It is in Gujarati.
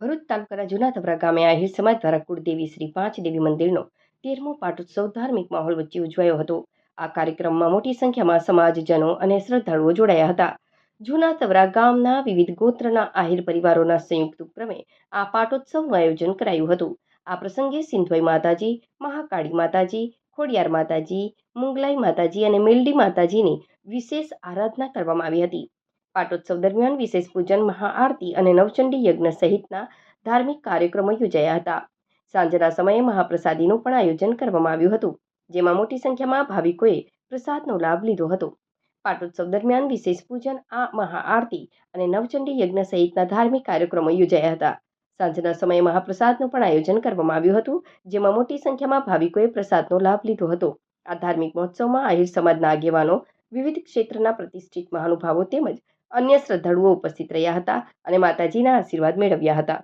ભરૂચ તાલુકાના જૂના તવરા ગામે આહિર સમાજ દ્વારા કુળદેવી શ્રી પાંચ દેવી મંદિરનો 13મો પાટોત્સવ ધાર્મિક માહોલ વચ્ચે ઉજવાયો હતો. આ કાર્યક્રમમાં મોટી સંખ્યામાં સમાજજનો અને શ્રદ્ધાળુઓ જોડાયા હતા. જૂના તવરા ગામના વિવિધ ગોત્રના આહિર પરિવારોના સંયુક્ત ઉપક્રમે આ પાટોત્સવનું આયોજન કરાયું હતું. આ પ્રસંગે સિંધવાઈ માતાજી, મહાકાળી માતાજી, ખોડિયાર માતાજી, મુંગલાઈ માતાજી અને મેલડી માતાજીની વિશેષ આરાધના કરવામાં આવી હતી. પાટોત્સવ દરમિયાન વિશેષ પૂજન, મહાઆરતી અને નવચંડી યજ્ઞ સહિતના ધાર્મિક કાર્યક્રમો યોજાયા હતા. સાંજના સમયે મહાપ્રસાદીનું પણ આયોજન કરવામાં આવ્યું હતું, જેમાં મોટી સંખ્યામાં ભાવિકોએ પ્રસાદનો લાભ લીધો હતો. પાટોત્સવ દરમિયાન વિશેષ પૂજન, મહાઆરતી અને નવચંડી યજ્ઞ સહિતના ધાર્મિક કાર્યક્રમો યોજાયા હતા. સાંજના સમયે મહાપ્રસાદનું પણ આયોજન કરવામાં આવ્યું હતું, જેમાં મોટી સંખ્યામાં ભાવિકોએ પ્રસાદનો લાભ લીધો હતો. આ ધાર્મિક મહોત્સવમાં આહિર સમાજના આગેવાનો, વિવિધ ક્ષેત્રના પ્રતિષ્ઠિત મહાનુભાવો તેમજ અન્ય શ્રદ્ધાળુઓ ઉપસ્થિત રહ્યા હતા અને માતાજીના આશીર્વાદ મેળવ્યા હતા.